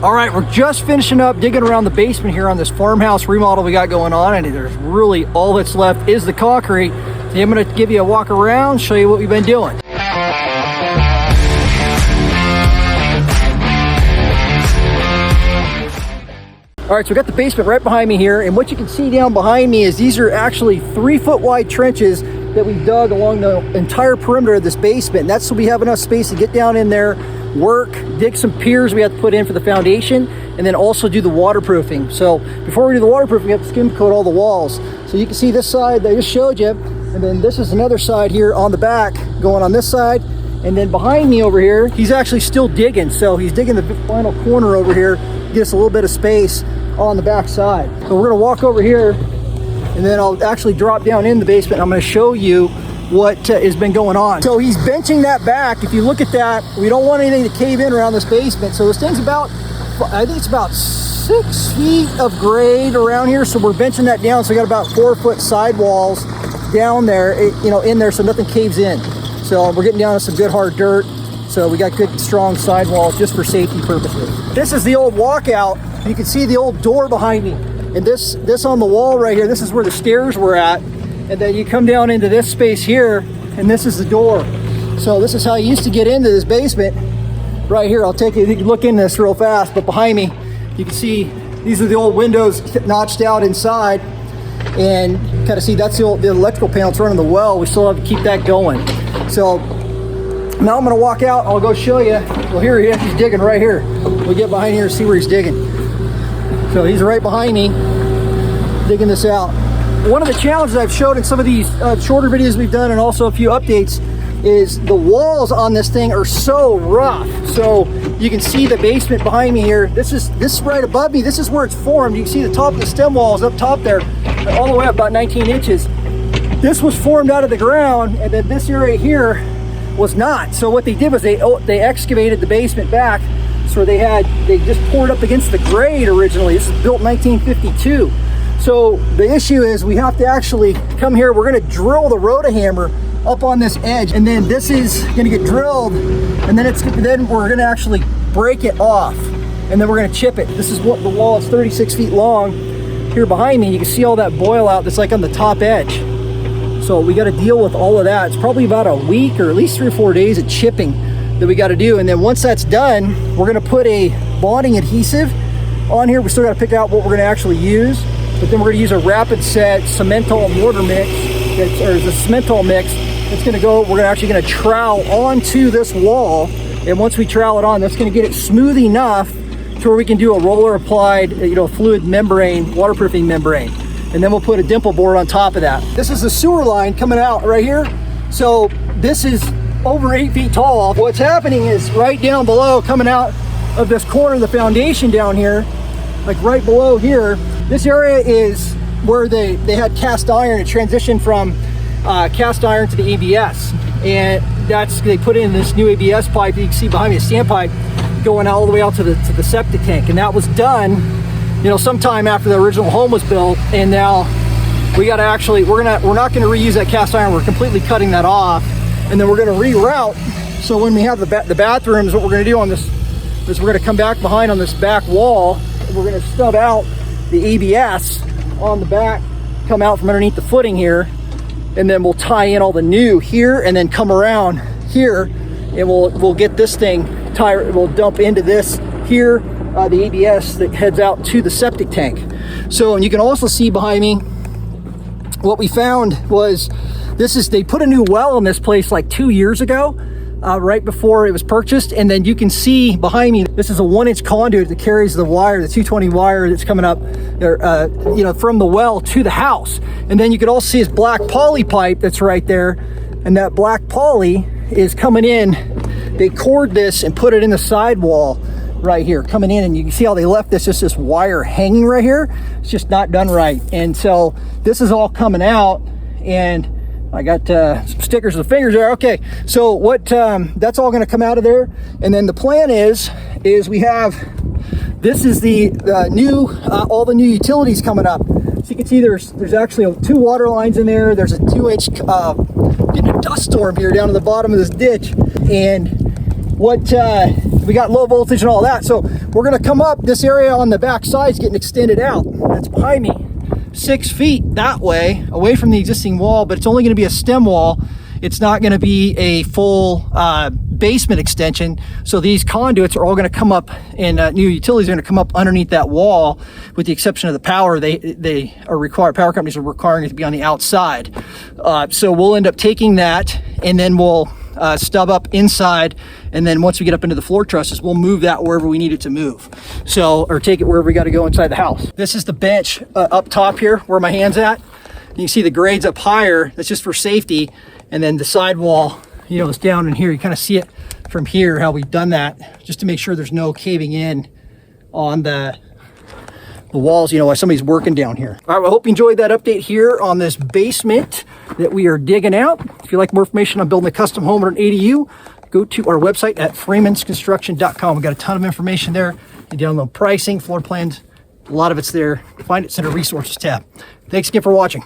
All right, we're just finishing up digging around the basement here on this farmhouse remodel we got going on, and there's really all that's left is the concrete. So I'm going to give you a walk around, show you what we've been doing. All right, so we got the basement right behind me here, and what you can see down behind me is these are actually 3-foot wide trenches that we dug along the entire perimeter of this basement. And that's so we have enough space to get down in there, work, dig some piers we have to put in for the foundation, and then also do the waterproofing. So before we do the waterproofing, we have to skim coat all the walls. So you can see this side that I just showed you, and then this is another side here on the back going on this side. And then behind me over here, he's actually still digging. So he's digging the final corner over here, get us a little bit of space on the back side. So we're gonna walk over here, and then I'll actually drop down in the basement. I'm gonna show you what has been going on. So he's benching that back. If you look at that, we don't want anything to cave in around this basement. So this thing's about, I think it's about 6 feet of grade around here. So we're benching that down. So we got about 4-foot sidewalls down there, in there, so nothing caves in. So we're getting down to some good hard dirt. So we got good strong sidewalls just for safety purposes. This is the old walkout. You can see the old door behind me. And this on the wall right here, this is where the stairs were at. And then you come down into this space here, and this is the door. So this is how you used to get into this basement right here. I'll take you, you can look in this real fast, but behind me, you can see these are the old windows notched out inside. And kind of see that's the electrical panel that's running the well. We still have to keep that going. So now I'm gonna walk out, I'll go show you. Well, here he is, he's digging right here. We'll get behind here and see where he's digging. So he's right behind me, digging this out. One of the challenges I've showed in some of these shorter videos we've done, and also a few updates, is the walls on this thing are so rough. So you can see the basement behind me here. This is right above me. This is where it's formed. You can see the top of the stem walls up top there, all the way up about 19 inches. This was formed out of the ground, and then this area here was not. So what they did was they excavated the basement back. So they just poured up against the grade originally. This was built in 1952. So the issue is we have to actually come here. We're going to drill the rotohammer up on this edge, and then this is going to get drilled, and then we're going to actually break it off, and then we're going to chip it. This is what the wall is 36 feet long. Here behind me, you can see all that boil out that's like on the top edge. So we got to deal with all of that. It's probably about a week or at least 3 or 4 days of chipping that we got to do. And then once that's done, we're going to put a bonding adhesive on here. We still got to pick out what we're going to actually use. But then we're going to use a rapid set cementol mortar mix, or the cementol mix. It's going to go, we're actually going to trowel onto this wall. And once we trowel it on, that's going to get it smooth enough to where we can do a roller applied, fluid membrane, waterproofing membrane. And then we'll put a dimple board on top of that. This is the sewer line coming out right here. So this is over 8 feet tall. What's happening is right down below, coming out of this corner of the foundation down here, like right below here, this area is where they had cast iron. It transitioned from cast iron to the ABS. And they put in this new ABS pipe. You can see behind me a standpipe going all the way out to the septic tank. And that was done, sometime after the original home was built. And now we got to actually, we're not going to reuse that cast iron. We're completely cutting that off. And then we're going to reroute. So when we have the bathrooms, what we're going to do on this is we're going to come back behind on this back wall. And we're going to stub out the ABS on the back, come out from underneath the footing here. And then we'll tie in all the new here and then come around here. And we'll get this thing, we'll dump into this here, the ABS that heads out to the septic tank. So, and you can also see behind me, what we found was, they put a new well in this place like 2 years ago, right before it was purchased. And then you can see behind me, this is a 1-inch conduit that carries the wire, the 220 wire that's coming up there, from the well to the house. And then you can also see this black poly pipe that's right there. And that black poly is coming in. They cored this and put it in the sidewall right here, coming in, and you can see how they left this wire hanging right here. It's just not done right. And so this is all coming out, and I got some stickers of fingers there. Okay, so what that's all going to come out of there. And then the plan is we have, this is the new all the new utilities coming up. So you can see there's actually 2 water lines in there. There's a 2-inch getting a dust storm here down at the bottom of this ditch. And what we got low voltage and all that. So we're gonna come up, this area on the back side is getting extended out. That's behind me, 6 feet that way, away from the existing wall, but it's only gonna be a stem wall. It's not gonna be a full basement extension. So these conduits are all gonna come up, and new utilities are gonna come up underneath that wall, with the exception of the power. They are required, power companies are requiring it to be on the outside. So we'll end up taking that, and then we'll stub up inside, and then once we get up into the floor trusses, we'll move that wherever we need it to move. So, or take it wherever we got to go inside the house. This is the bench up top here where my hand's at. You can see the grades up higher. That's just for safety. And then the sidewall, you know, is down in here. You kind of see it from here, how we've done that, just to make sure there's no caving in on the walls, you know, while somebody's working down here. All right, well, I hope you enjoyed that update here on this basement that we are digging out. If you'd like more information on building a custom home or an ADU, go to our website at freemansconstruction.com. We've got a ton of information there. You download pricing, floor plans, a lot of it's there. Find it in our resources tab. Thanks again for watching.